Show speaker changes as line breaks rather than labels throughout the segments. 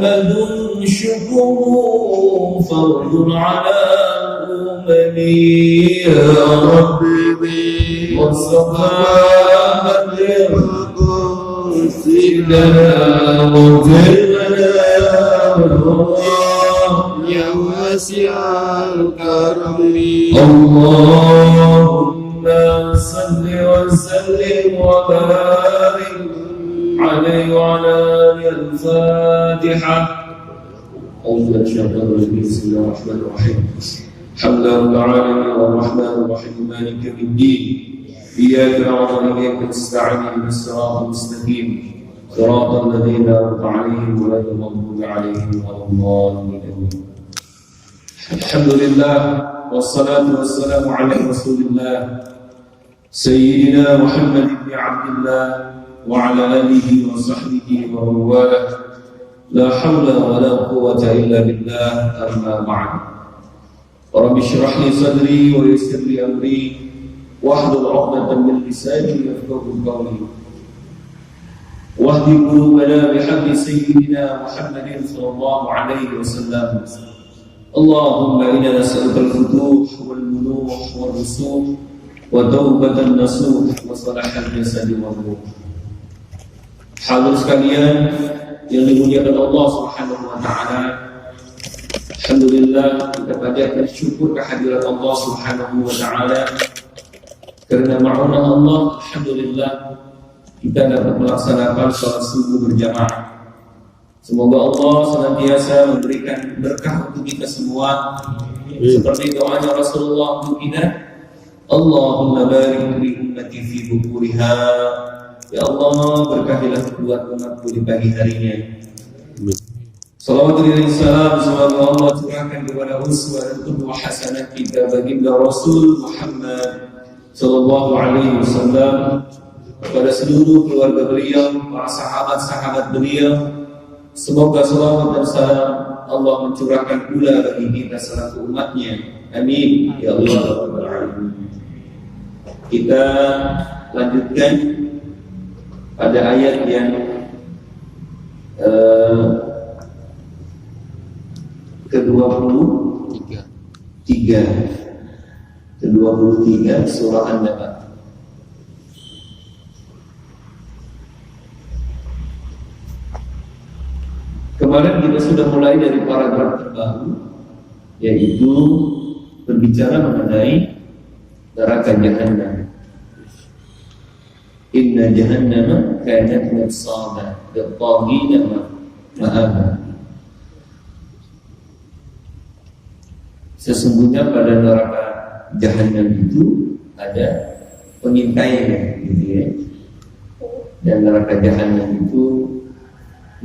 محمد شكره فرض على الأمم يا ربي مصطفى بلغ قصيدنا واغفر لنا يا واسع الكرم اللهم صل وسلم وبارك عليه وعلى آله. الفاتحة. أعوذ بالله من الشيطان الرجيم. بسم الله الرحمن الرحيم. الحمد لله رب العالمين الرحمن الرحيم مالك يوم الدين إياك نعبد وإياك نستعين اهدنا الصراط المستقيم صراط الذين أنعمت عليهم غير المغضوب عليهم ولا الضالين. الحمد لله والصلاة والسلام على رسول الله سيدنا محمد بن عبد الله وعلى آله وصحبه ومن والاه. لا حول ولا قوة إلا بالله. أما بعد. رب اشرح لي صدري ويسر لي أمري واحلل عقدة من لساني يفقهوا قولي واهد قلوبنا بحق سيدنا محمد صلى الله عليه وسلم. اللهم إنا نسألك الفتوح والمنوح والرسوخ وتوبة النصوح وصلاح الجسد والروح. Hadirin sekalian yang dimuliakan Allah Subhanahu wa taala. Alhamdulillah kita panjatkan syukur kehadiran Allah Subhanahu wa taala. Karena ma'unah Allah, alhamdulillah kita dapat melaksanakan salat subuh berjamaah. Semoga Allah senantiasa memberikan berkah untuk kita semua. Seperti doanya Rasulullah untuk kita, Allahumma barik li ummati fi bukuriha. Ya Allah, berkahilah buat umatku di pagi harinya. Salawat dan salam semoga Allah curahkan kepada uswah dan qudwah hasanah kita baginda Rasul Muhammad sallallahu alaihi wasallam, kepada seluruh keluarga beliau, para sahabat-sahabat beliau. Semoga salawat dan salam Allah mencurahkan pula bagi kita selaku umatnya. Amin ya Allah. Kita lanjutkan pada ayat yang ke-23 surah An-Naba. Kemarin kita sudah mulai dari paragraf terbaru, yaitu berbicara mengenai neraka Jahannam. Inna jahannama kanat mirsada lit-taghina ma'aba. Sesungguhnya pada neraka Jahannam itu ada pengintainya, gitu ya. Dan neraka Jahannam itu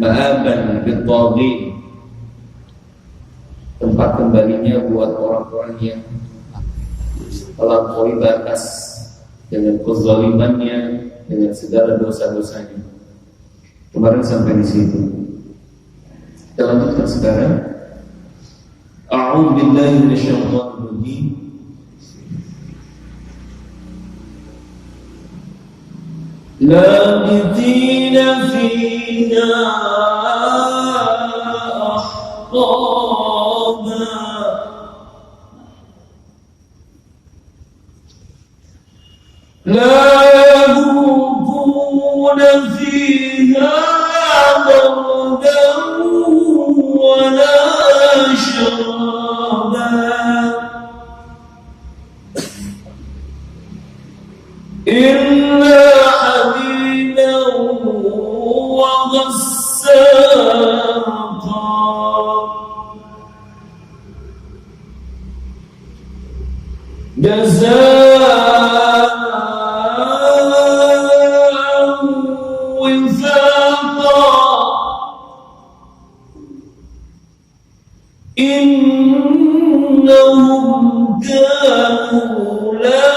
ma'aban lit-taghin, tempat kembalinya buat orang-orang yang melampaui batas dengan kezalimannya, dengan segala dosa-dosanya. Kemarin sampai di situ. Kita lanjutkan sekarang. A'udzu billahi minasyaitonir rajim. Labithina fiha ahqaba. La يذوقون فيها بردا ولا شرابا إلا حميما وغساقا جزاء إنهم كانوا لا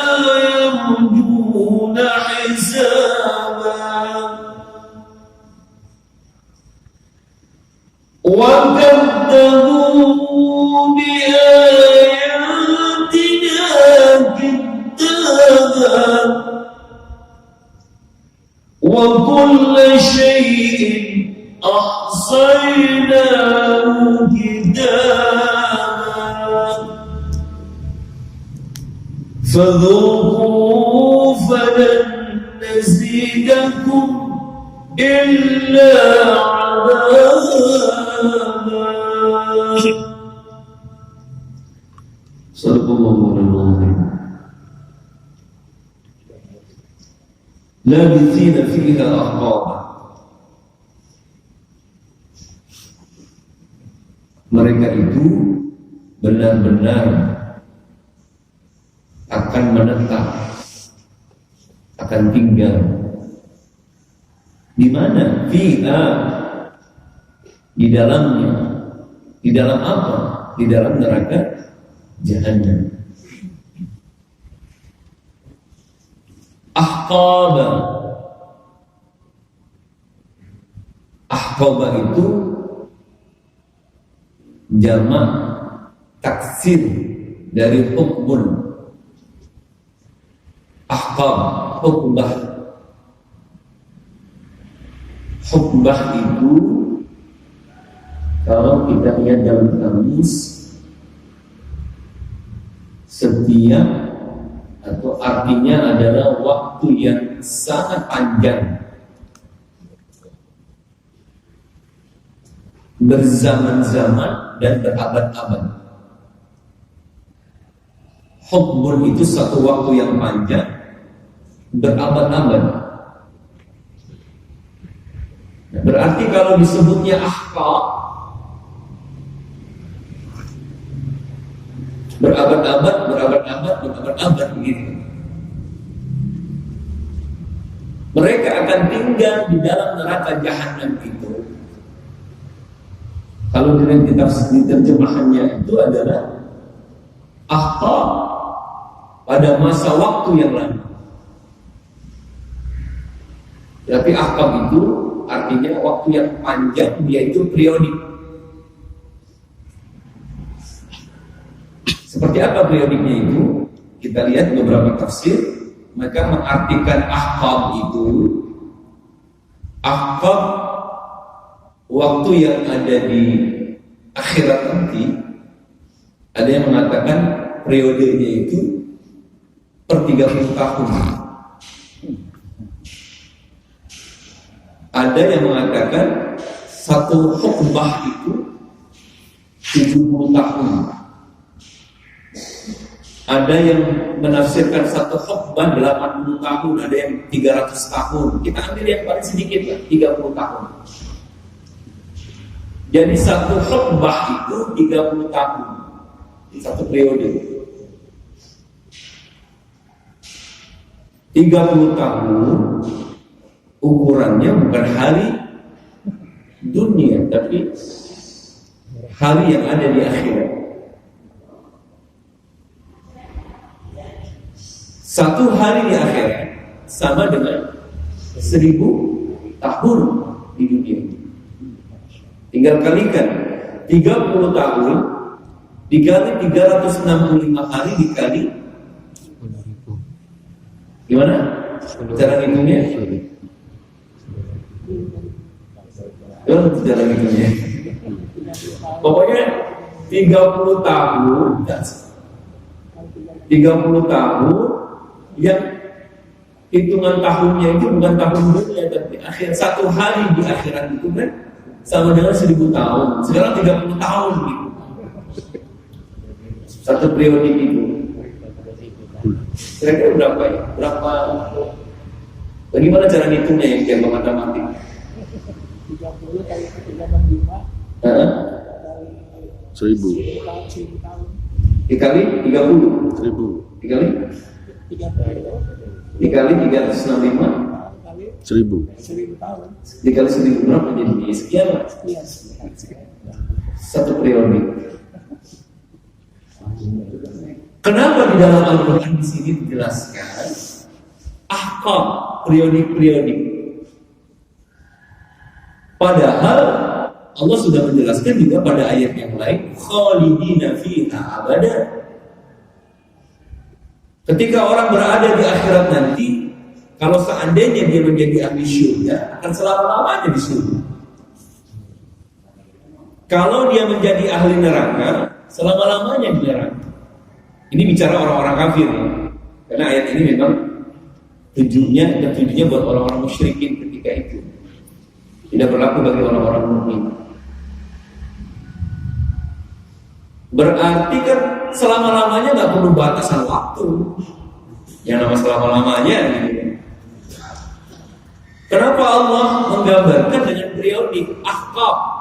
يرجون حسابا وكذبوا بآياتنا كذابا وكل شيء أحصى أحصيناه كتابا فذوقوا فلن نزيدكم إلا عذابا. Sallallahu alaihi wasallam. Labithina fiha ahqaba. Mereka itu benar-benar akan menetap, akan tinggal di mana? Fiha, di dalamnya. Di dalam apa? Di dalam neraka Jahannam. Ahqaba. Ahqaba itu jamak taksir dari hukbun. Ahqab, hukbah. Hukbah itu kalau kita lihat dalam kamus, setiap atau artinya adalah waktu yang sangat panjang, berzaman-zaman dan berabad-abad. Hukbun itu satu waktu yang panjang, berabad-abad. Berarti kalau disebutnya ahqab, berabad-abad begitu. Mereka akan tinggal di dalam neraka Jahannam itu. Kalau dengan terjemahannya itu adalah ahqab, pada masa waktu yang lalu. Tapi ahqab itu artinya waktu yang panjang, yaitu periodik. Seperti apa periodiknya itu? Kita lihat beberapa tafsir. Mereka mengartikan ahqab itu, ahqab waktu yang ada di akhirat nanti. Ada yang mengatakan periodenya itu per 30 tahun. Ada yang mengatakan satu hukbah itu 70 tahun. Ada yang menafsirkan satu hukbah 80 tahun, ada yang 300 tahun. Kita ambil yang paling sedikit lah, 30 tahun. Jadi satu hukbah itu 30 tahun, satu periode. 30 tahun ukurannya bukan hari dunia, tapi hari yang ada di akhirat. Satu hari di akhirat sama dengan 1000 tahun di dunia. Tinggal kalikan 30 tahun dikali 365 hari dikali gimana? Cara hitungnya? Cara hitungnya. Pokoknya 30 tahun 30 tahun yang hitungan tahunnya itu bukan tahun dunia, tapi akhir satu hari di akhirat itu kan sama dengan 1000 tahun. Sekarang 30 tahun gitu. Satu periode itu. Kira-kira berapa ya? Bagaimana cara ngitungnya yang kayak matematik?
30 kali 365
1000
tahun.
Dikali 30
1000
dikali 365
kali
1000
tahun.
dikali 1000 berapa jadi sekian lah. Satu periode. Kenapa di dalam Al-Quran di sini dijelaskan ahqab, periodik-periodik? Padahal Allah sudah menjelaskan juga pada ayat yang lain, khalidina fiha abada. Ketika orang berada di akhirat nanti, kalau seandainya dia menjadi ahli syurga, akan selama-lamanya di surga.
Kalau dia menjadi ahli neraka, selama-lamanya di neraka. Ini bicara orang-orang kafir ya. Karena ayat ini memang tujuannya buat orang-orang musyrikin ketika itu. Tidak berlaku bagi orang-orang mukmin. Berarti kan selama-lamanya nggak perlu batasan waktu. Yang nama selama-lamanya gitu. Kenapa Allah menggambarkan dengan periode ahqab?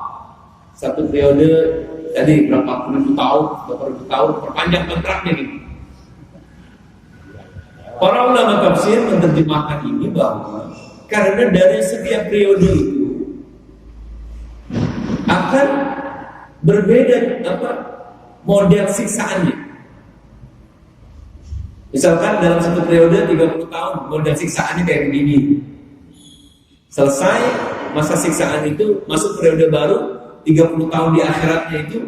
Satu periode tadi berapa puluh tahun, perpanjang kontraknya gitu. Para ulama tafsir menerjemahkan ini bahwa karena dari setiap periode itu akan berbeda model siksaannya. Misalkan dalam satu periode 30 tahun model siksaannya kayak begini. Selesai masa siksaan itu, masuk periode baru 30 tahun di akhiratnya itu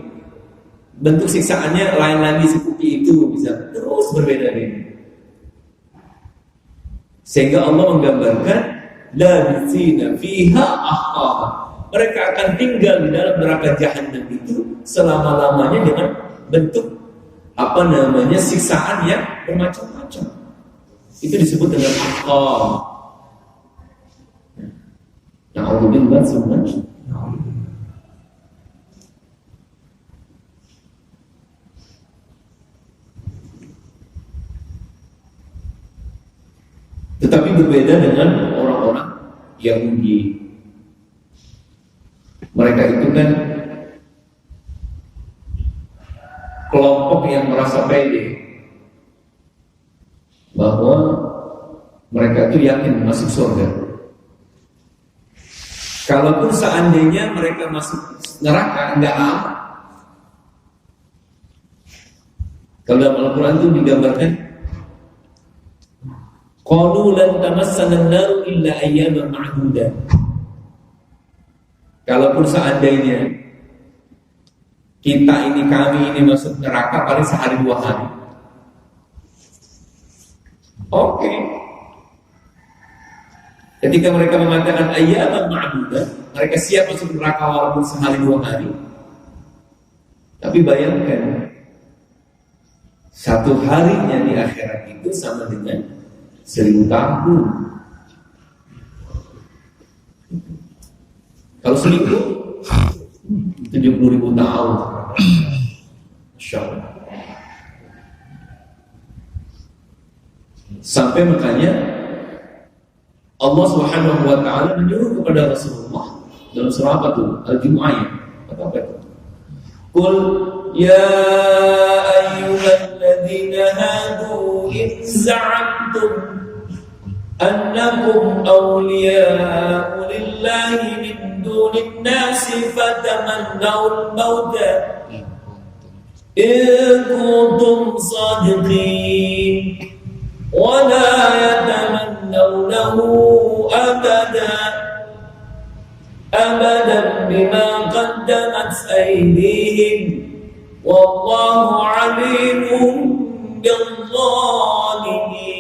bentuk siksaannya lain lagi seperti itu, bisa terus berbeda-beda. Sehingga Allah menggambarkan labithina fiha ahqaba. Mereka akan tinggal di dalam neraka jahanam itu selama-lamanya dengan bentuk siksaan yang bermacam-macam. Itu disebut dengan ahqab. Na'udzubillah subhanahu. Tetapi berbeda dengan orang-orang Yahudi. Mereka itu kan kelompok yang merasa pede bahwa mereka itu yakin masuk surga. Kalaupun seandainya mereka masuk neraka, enggak aman. Kalau dalam Al-Quran itu digambarkan qalu lan tamassana an-nar illa ayyaman ma'dudah. Kalaupun seandainya kami ini masuk neraka paling sehari 2 hari. Oke. Ketika mereka mengatakan ayyaman ma'dudah, mereka siap masuk neraka walaupun sehari 2 hari. Tapi bayangkan, 1 harinya di akhirat itu sama dengan 1000 tahun. Kalau 1000 70.000 tahun. Masya Allah. Sampai makanya Allah Subhanahu wa taala menyuruh kepada Rasulullah dalam surah apa tuh? Al-Jumu'ah. Apa itu? Qul ya ayyuhalladzina hadu in za'amtum annakum awliya'u lillahi min dunin nasi fatamannawul mauta in kuntum sadiqin wa la yatamannawnahu abadan bima qaddamat aydihim wallahu alimun bil zalimin.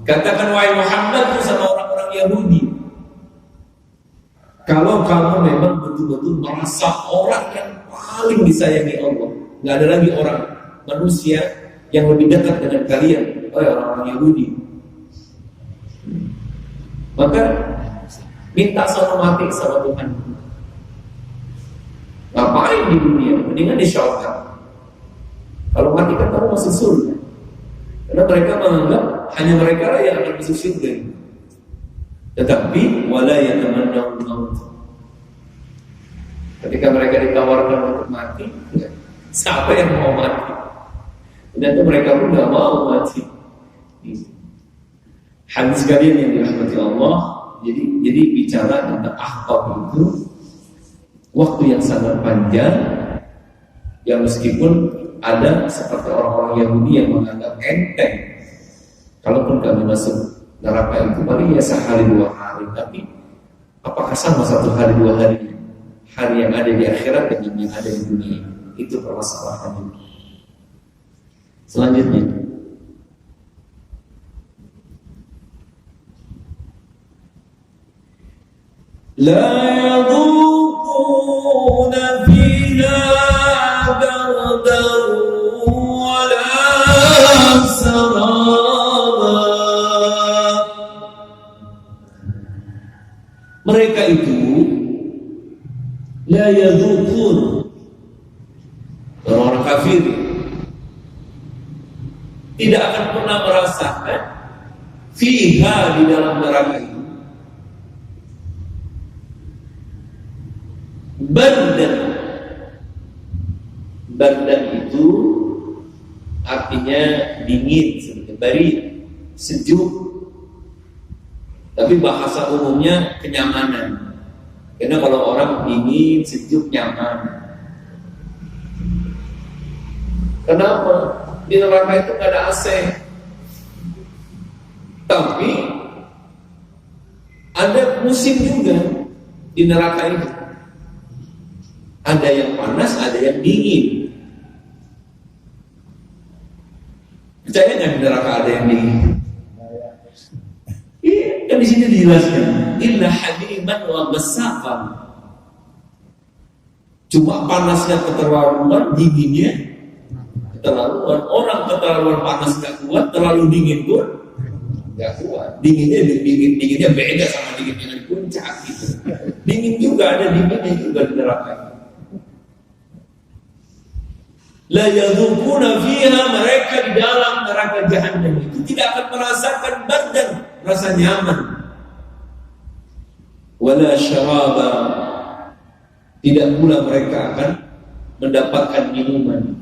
Katakan wahai Muhammad sama orang-orang Yahudi, kalau kamu memang betul-betul merasa orang yang paling disayangi Allah, nggak ada lagi orang manusia yang lebih dekat dengan kalian, orang-orang Yahudi, maka minta sama mati sama Tuhan. Ngapain di dunia? Mendingan di syurga. Kalau mati kan kamu masuk surga. Karena mereka menganggap hanya mereka lah yang akan masuk surga. Tetapi wala yatamannawul maut. Ketika mereka ditawarkan untuk mati, siapa yang mau mati? Dan itu mereka pun nggak mau mati. Hadis kalian yang dirahmati Allah, jadi bicara tentang ahqab itu waktu yang sangat panjang, yang meskipun ada seperti orang-orang Yahudi yang menganggap enteng, kalaupun kami masuk neraka itu paling ya sehari 2 hari, tapi apakah sama 1 hari 2 hari? Hari yang ada di akhirat dengan yang ada di dunia, itu permasalahannya. Selanjutnya, لا يذوقون فيها بردا ولا سراما. Mereka itu la yadhukun, orang kafir tidak akan pernah merasakan fiha, di dalam neraka itu, bardan. Bardan itu artinya dingin, seperti bari, sejuk. Tapi bahasa umumnya kenyamanan. Karena kalau orang dingin, sejuk, nyaman. Kenapa? Di neraka itu nggak ada AC. Tapi ada musim juga di neraka itu. Ada yang panas, ada yang dingin. Percaya nggak di neraka ada yang dingin? Iya, kan di sini dijelaskan. Illa hamiman wa ghasaqan. Cuma panasnya keterlaluan, dinginnya keterlaluan. Orang keterlaluan panas nggak kuat, terlalu dingin pun nggak kuat. Dinginnya beda sama dinginnya di puncak gitu. Dingin juga ada dinginnya juga di neraka. La yadhukuna fiha, mereka di dalam neraka jahanam itu tidak akan merasakan bardan, rasa nyaman. Wala syaraba, tidak pula mereka akan mendapatkan minuman.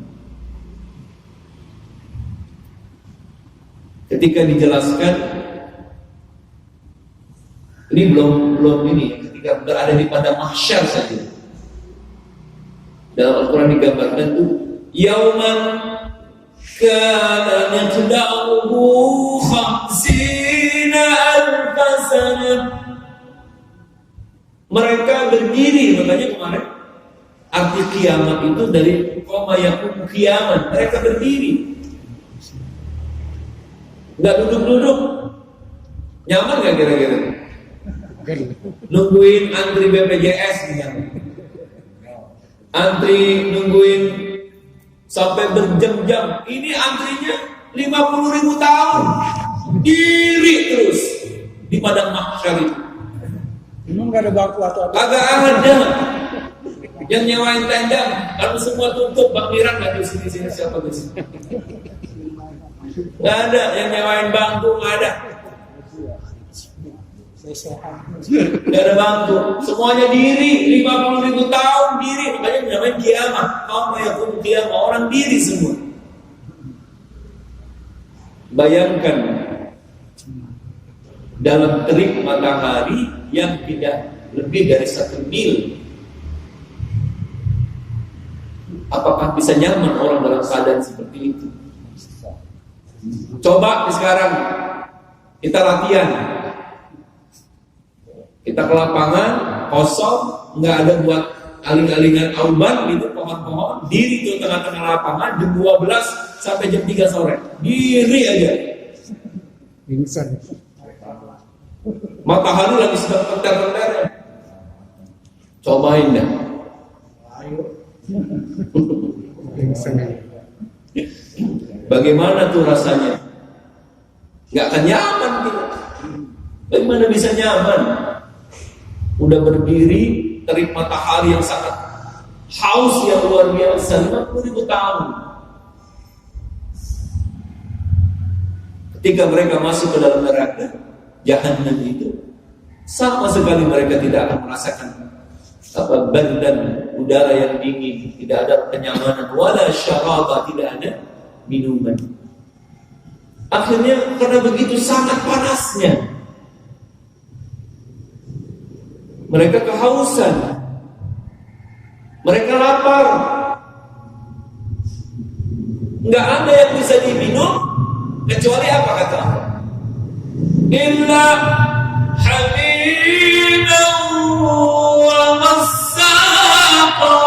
Ketika dijelaskan, ini belum ini, ketika berada di padang mahsyar saja. Dalam Al-Quran digambarkan tuh, yauman kana miqdaruhu 50 alfa sanah. Mereka berdiri, makanya kemarin arti kiamat itu dari koma yakun kiamat. Mereka berdiri, nggak duduk-duduk. Nyaman nggak kira-kira? Nungguin antri BPJS misalnya, antri nungguin sampai berjam-jam. Ini antrinya 50.000 tahun, diri terus di padang mahsyar itu.
Emang nggak ada bangku atau apa?
Agak ada yang nyewain tenda, kalau semua tutup. Bang Miran nggak di sini siapa di sini? Nggak ada yang nyewain bangku, nggak ada. Nggak ada bangku, semuanya diri, 50.000 tahun diri. Makanya namanya kiamat. Kaum mayakun kiamat, orang diri semua. Bayangkan dalam terik matahari yang tidak lebih dari 1 mil, apakah bisa nyaman orang dalam keadaan seperti itu? Coba sekarang kita latihan. Kita ke lapangan kosong, nggak ada buat aling-alingan auban gitu, pohon-pohon, diri tuh tengah-tengah lapangan jam 12 sampai jam 3 sore, diri aja.
Pingsan.
Matahari lagi sedang terter-terter. Cobain dah.
Pingsan.
Bagaimana tuh rasanya? Nggak akan nyaman gitu. Bagaimana bisa nyaman? Udah berdiri, terik matahari yang sangat haus yang luar biasa, 50.000 tahun. Ketika mereka masuk ke dalam neraka jahanam itu, sama sekali mereka tidak akan merasakan bardan, udara yang dingin, tidak ada kenyamanan, wala syaraba, tidak ada minuman. Akhirnya karena begitu sangat panasnya, mereka kehausan, mereka lapar, nggak ada yang bisa diminum kecuali apa kata Allah? Illa hamiman wa ghassaqa.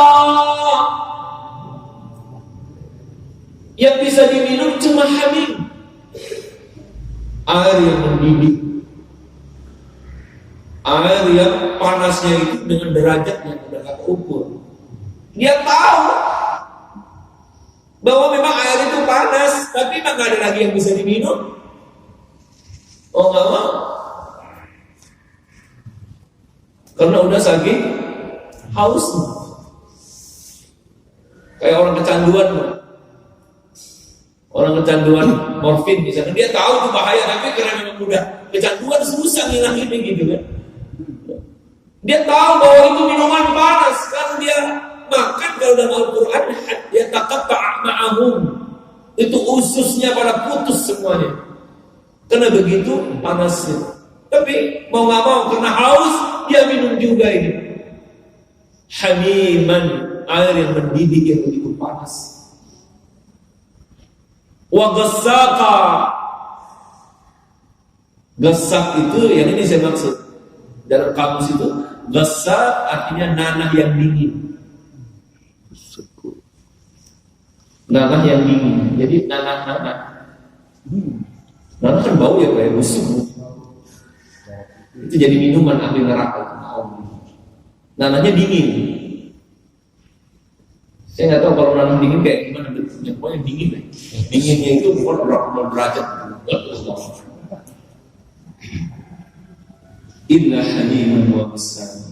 Yang bisa diminum cuma hamim, air yang mendidih, Air yang panasnya itu dengan derajat yang udah gak terukur. Dia tahu bahwa memang air itu panas, tapi memang gak ada lagi yang bisa diminum. Oh gak mau, karena udah saking haus. Kayak orang kecanduan, morfin misalnya, dia tahu itu bahaya, tapi karena memang udah kecanduan susah ngilanginnya gitu kan. Dia tahu bahwa itu minuman panas, kan dia makan. Kalau dalam Al-Quran dia taqatta'a ma'ahum, itu ususnya pada putus semuanya karena begitu panasnya. Tapi mau nggak mau karena haus dia minum juga ini. Hamiman, air yang mendidih yang begitu panas. Wa ghasaqa, gasak itu yang ini saya maksud. Dalam kamus itu gasak artinya nanah yang dingin. Nanah yang dingin. Jadi nanah-nanah. Nanah kan bau ya kayak busuk. Itu jadi minuman api neraka. Nanahnya dingin. Saya nggak tahu kalau nanah dingin kayak gimana bentuknya. Pokoknya dingin deh. Dinginnya itu bukan berapa derajat. Illa hamiman wa ghassaq.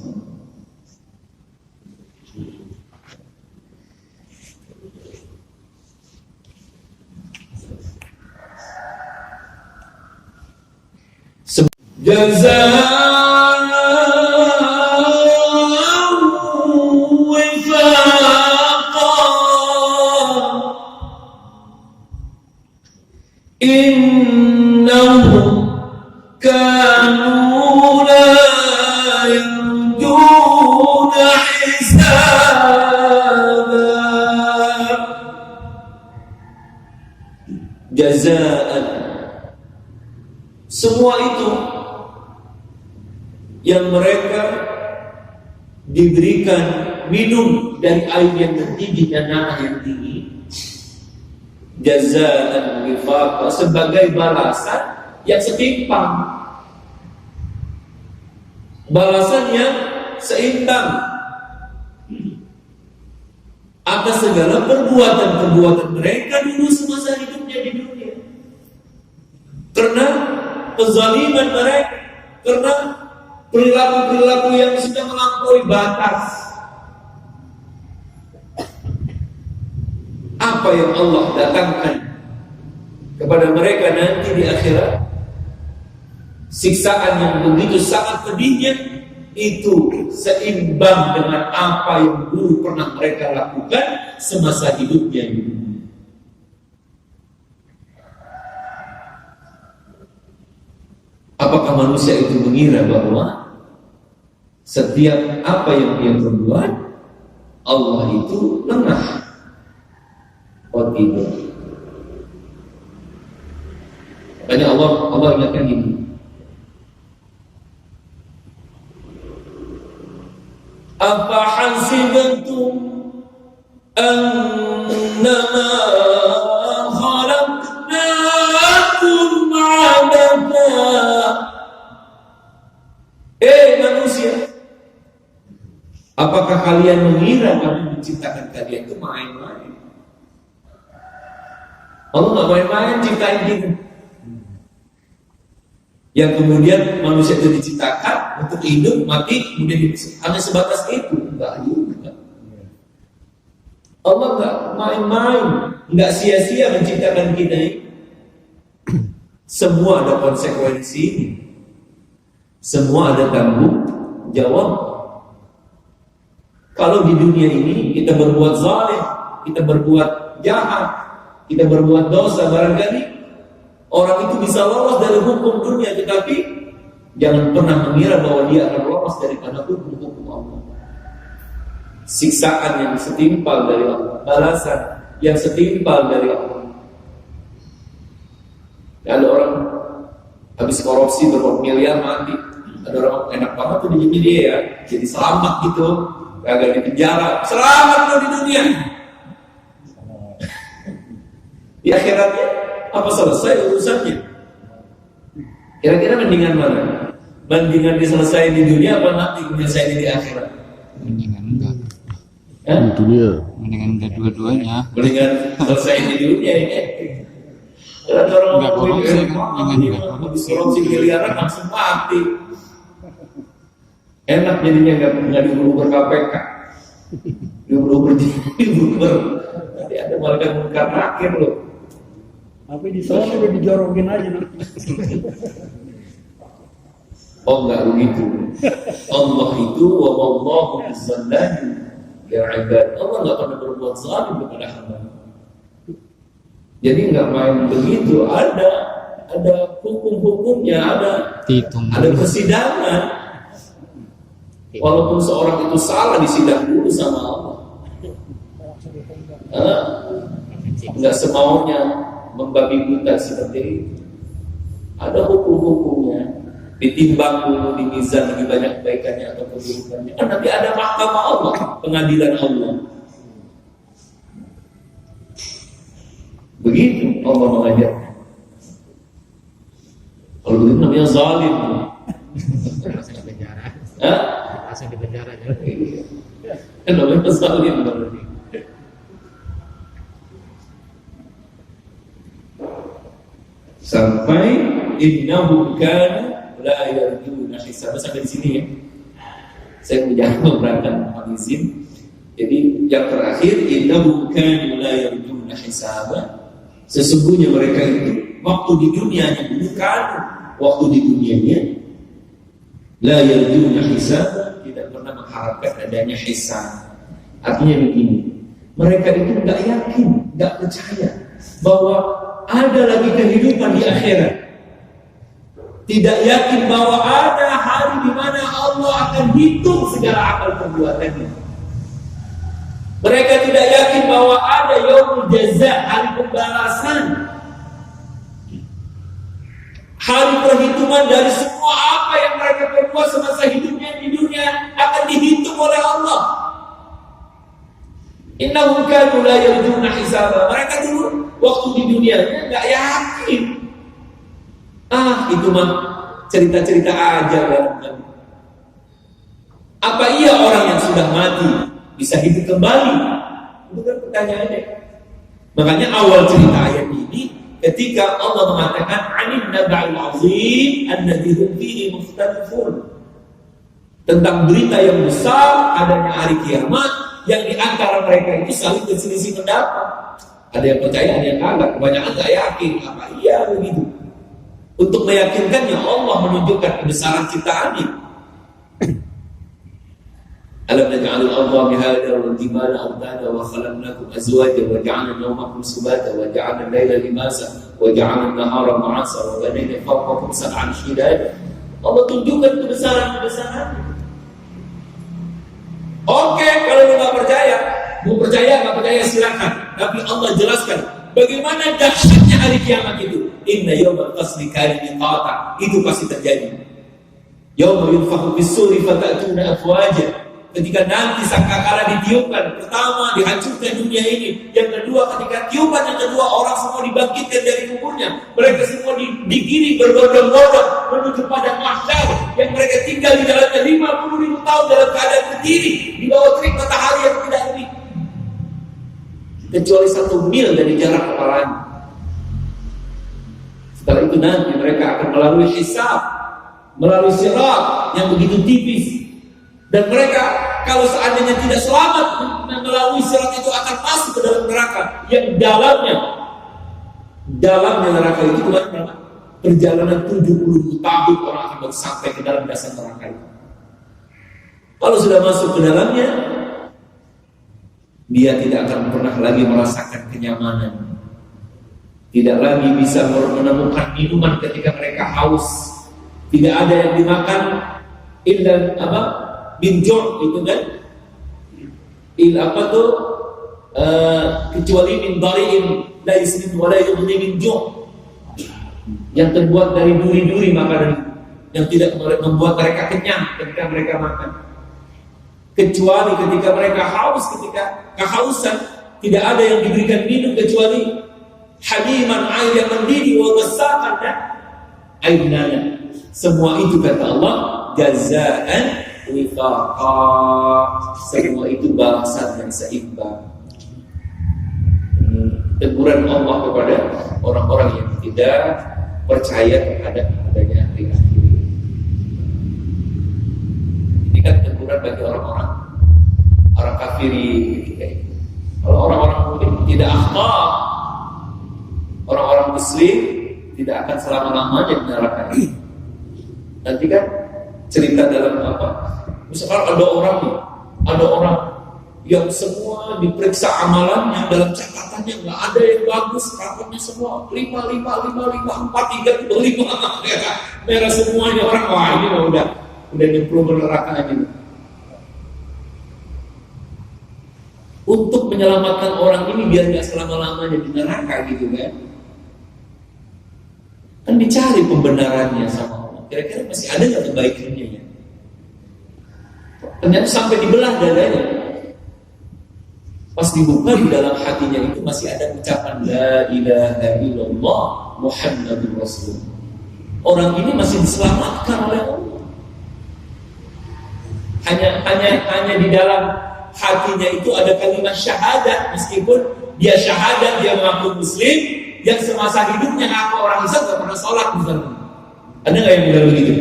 Jazaa'an wifaqan innahum kanu la yarjuna hisaba. Jazaa'an, semua itu yang mereka diberikan minum dari air yang mendidih dan nanah yang tinggi, jazaa'an wifaqa, sebagai balasan yang setimpal, balasan yang seimbang atas segala perbuatan-perbuatan mereka dulu semasa hidupnya di dunia, karena kezaliman mereka, karena perilaku-perilaku yang sudah melampaui batas. Apa yang Allah datangkan kepada mereka nanti di akhirat, siksaan yang begitu sangat pedihnya, itu seimbang dengan apa yang dulu pernah mereka lakukan semasa hidupnya di dunia. Apakah manusia itu mengira bahwa setiap apa yang dia perbuat Allah itu lengah? Oh tidak. Makanya Allah ingatkan gini, apa hasibantum annama khalaqnakum abatha. Manusia, apakah kalian mengira kami menciptakan kalian itu main-main? Allah nggak main-main ciptain kita. Yang kemudian manusia itu diciptakan untuk hidup, mati, kemudian hanya sebatas itu. Enggak juga. Allah nggak main-main, nggak sia-sia menciptakan kita ini. Semua ada konsekuensi, semua ada tanggung jawab. Kalau di dunia ini kita berbuat zalim, kita berbuat jahat, kita berbuat dosa, barangkali orang itu bisa lolos dari hukum dunia, tetapi jangan pernah mengira bahwa dia akan lolos daripada hukum Allah. Siksaan yang setimpal dari Allah, balasan yang setimpal dari Allah. Ada orang habis korupsi berapa miliar mati. Ada orang enak banget tuh di dia ya, jadi selamat gitu, kagak di penjara, selamat lo di dunia. Di akhiratnya apa selesai urusannya? Kira-kira mendingan mana? Bandingan diselesaikan di dunia apa nanti menyelesaikan di akhirat?
Mendingan enggak.
dunia.
Mendingan enggak dua-duanya.
Mendingan selesai di dunia ini. Ada orang
Enggak korupsi kan? Mendingan enggak
habis korupsi miliaran langsung mati. Enak jadinya nggak diuber KPK, diuber nanti ada malaikat munkar akhir loh.
Tapi di sana udah dijorokin aja nanti.
Oh enggak begitu. Allah itu wa wallahu bizzallami ya ibad. Allah enggak pernah berbuat zalim kepada hamba. Jadi enggak main begitu. Ada hukum-hukumnya, ada persidangan. Walaupun seorang itu salah disidang dulu sama Allah. Enggak semaunya membabi buta seperti itu. Ada hukum-hukumnya. Ditimbang dulu di mizan lebih banyak kebaikannya atau keburukannya. Nanti ada mahkamah Allah, pengadilan Allah. Begitu Allah mengajar. Kalau begitu namanya zalim.
Masuk di penjara.
Hah?
Masuk di penjara.
Kan namanya zalim berarti. Sampai innahu kana la yarjuna hisaba. Sampai di sini ya. Saya menjawab berangkat mohon izin. Jadi yang terakhir innahu kana la yarjuna hisaba. Sesungguhnya mereka itu waktu di dunianya bukan waktu di dunianya la yarjuna hisaba, tidak pernah mengharapkan adanya hisab. Artinya begini, mereka itu enggak yakin, enggak percaya bahwa ada lagi kehidupan di akhirat. Tidak yakin bahwa ada hari di mana Allah akan hitung segala amal perbuatannya. Mereka tidak yakin bahwa ada yaumul jaza, hari pembalasan, hari perhitungan dari semua apa yang mereka perbuat semasa hidupnya di dunia akan dihitung oleh Allah. Innahum kanu la yarjuna hisaba. Mereka dulu waktu di dunianya enggak yakin. Itu mah cerita-cerita aja kan. Apa iya orang yang sudah mati bisa hidup kembali? Itu kan pertanyaannya. Makanya awal cerita ayat ini ketika Allah mengatakan anin naba'il azim alladzi hum fihi mukhtalifun, tentang berita yang besar adanya hari kiamat yang di antara mereka itu saling berselisih pendapat. Ada yang percaya, ada yang kagak. Kebanyakan tak yakin. Apa iya begitu? Untuk meyakinkannya Allah menunjukkan kebesaran ciptaannya. Alam naj'alil arda mihada wal jibala awtada wa khalaqnakum azwaja wa ja'alna nawmakum subata wa ja'alna al-laila libasa wa ja'alna an-nahara ma'asa wa banayna fawqakum sab'an shidada. Allah tunjukkan kebesaran-kebesarannya. Oke, kalau lu nggak percaya, mau percaya nggak percaya silakan. Tapi Allah jelaskan bagaimana dahsyatnya hari kiamat itu. Inna yawmal fasli kana miqata. Itu pasti terjadi. Yawma yunfakhu fis-suri fatatuna afwaja. Ketika nanti sangkakala ditiupkan, pertama dihancurkan dunia ini. Yang kedua, ketika tiupan yang kedua, orang semua dibangkitkan dari kuburnya. Mereka semua digiring berbondong-bondong menuju padang mahsyar yang mereka tinggal di dalamnya 50.000 tahun dalam keadaan berdiri di bawah terik matahari yang tidak terik, kecuali 1 mil dari jarak kepalanya. Setelah itu nanti mereka akan melalui hisab, melalui sirat yang begitu tipis. Dan mereka kalau seandainya tidak selamat melalui sirat itu akan masuk ke dalam neraka yang dalamnya neraka itu berapa? Perjalanan 70 tahun orang akan sampai ke dalam dasar neraka itu. Kalau sudah masuk ke dalamnya, dia tidak akan pernah lagi merasakan kenyamanan. Tidak lagi bisa menemukan minuman ketika mereka haus. Tidak ada yang dimakan illa binjur itu kan, kecuali min dari'in la yusmin wa la yughni min ju', yang terbuat dari duri-duri makanan yang tidak membuat mereka kenyang ketika mereka makan. Kecuali ketika mereka haus, ketika kehausan, tidak ada yang diberikan minum kecuali hamiman, air yang mendidih, wa ghasaqan, air nana. Semua itu kata Allah jazaan wifaqa. Semua itu balasan yang seimbang. Teguran Allah kepada orang-orang yang tidak percaya terhadap adanya hari akhir. Ini kan teguran bagi orang-orang kafir. Kalau orang-orang mukmin tidak akhlak, orang-orang muslim tidak akan selama-lamanya di neraka ini. Nanti kan cerita dalam apa? Misalkan ada orang yang semua diperiksa amalannya, dalam catatannya nggak ada yang bagus, raportnya semua 5, 4, 3, 5 merah semuanya. Orang wah ini udah nyemplung ke neraka ini. Untuk menyelamatkan orang ini biar nggak selama-lamanya di neraka gitu kan dicari pembenarannya sama Allah. Kira-kira masih ada nggak kebaikannya ya? Ternyata sampai dibelah dadanya. Pas dibuka di dalam hatinya itu masih ada ucapan la ilaha illallah Muhammadur Rasulullah. Orang ini masih diselamatkan oleh Allah. Hanya di dalam hatinya itu ada kalimat syahadat, meskipun dia syahadat, dia mengaku muslim, yang semasa hidupnya ngaku orang Islam gak pernah sholat misalnya. Ada nggak yang bilang begitu?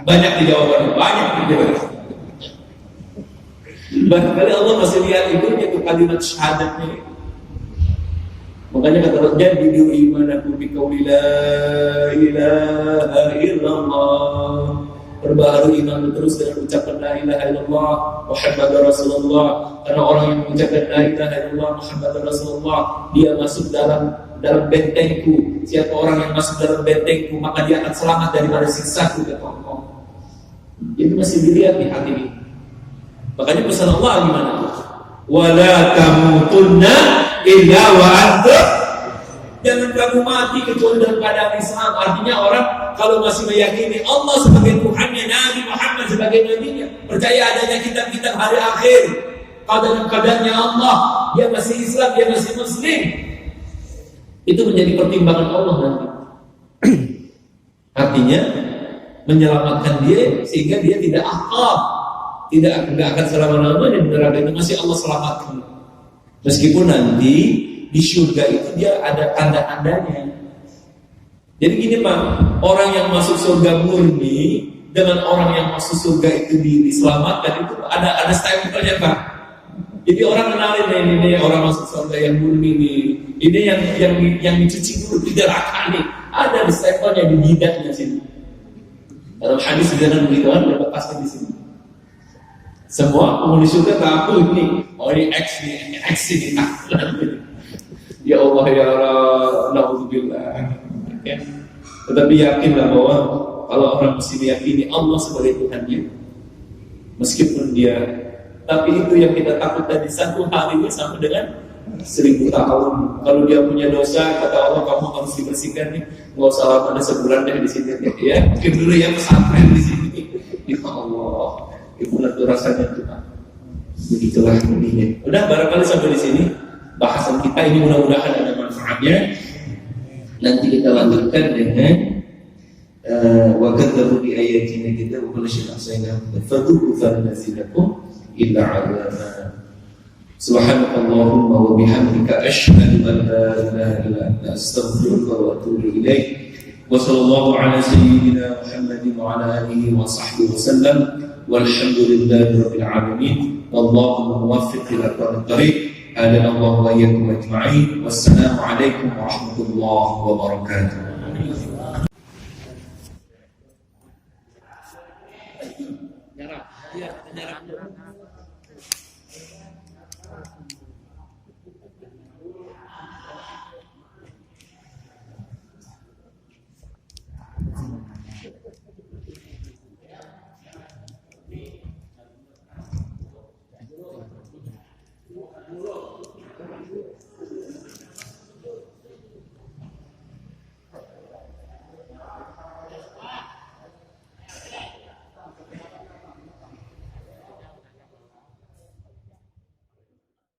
Banyak di jawabannya, banyak di jawabannya. Barangkali Allah masih lihat itu kalimat syahadatnya. Makanya kata Allah, jadidu imanakum biqauli la ilaha illallah. Perbaharui iman terus dengan ucapan la ilaha illallah Muhammadur Rasulullah. Karena orang yang mengucapkan la ilaha illallah Muhammadur Rasulullah, dia masuk dalam bentengku. Siapa orang yang masuk dalam bentengku, maka dia akan selamat daripada siksaku, kata Allah. Itu masih dilihat di hati ini. Makanya pesan Allah gimana? Wala tamutunna illa wa antum. Jangan kamu mati kecuali dalam keadaan Islam. Artinya orang kalau masih meyakini Allah sebagai Tuhannya, Nabi Muhammad sebagai nabinya, percaya adanya kitab-kitab hari akhir, qadar-qadarnya Allah, dia masih Islam, dia masih Muslim, itu menjadi pertimbangan Allah nanti. Artinya menyelamatkan dia sehingga dia tidak akal, tidak akan selama-lamanya di neraka itu, masih Allah selamatkan. Meskipun nanti di surga itu dia ada tanda-tandanya. Jadi gini Pak, orang yang masuk surga murni dengan orang yang masuk surga itu diselamatkan itu ada stempelnya Pak. Jadi orang kenalin ini orang masuk surga yang murni nih. Ini yang dicuci dulu 3 kali. Ada stempelnya di bidaknya sini. Dalam hadis jangan begitu kan lepaskan di sini. Semua penghuni surga tahu ini. Oh ini X ini. Ya Allah ya Alhamdulillah. Ya. Tetapi yakinlah bahwa kalau orang mesti meyakini Allah sebagai Tuhannya, meskipun dia, tapi itu yang kita takut tadi, 1 harinya sama dengan 1000 tahun. Kalau dia punya dosa, kata Allah kamu harus dibersihkan nih, nggak usah lama, ada sebulan deh di sini ya. Mungkin dulu yang pesantren di sini. Ya Allah, ibu nanti rasanya Tuhan. Begitulah intinya. Udah barangkali sampai di sini bahasan kita ini, mudah-mudahan ada manfaatnya. Nanti kita lanjutkan dengan wa kadzabu bi ayatina kita wa kullu syai'in ahsaynahu fadhuku falnazilakum illa 'adzaban. Subhanakallahumma wa bihamdika asyhadu an la ilaha illa anta astaghfiruka wa atubu ilaik. Wa sallallahu ala sayyidina Muhammadin wa ala alihi wa sahbihi wasallam. Walhamdulillahi rabbil alamin. Wallahu muwaffiq ila aqwamit thariq. Adana Allah wa iyyakum ajma'in. Wassalamu alaikum warahmatullahi wabarakatuh.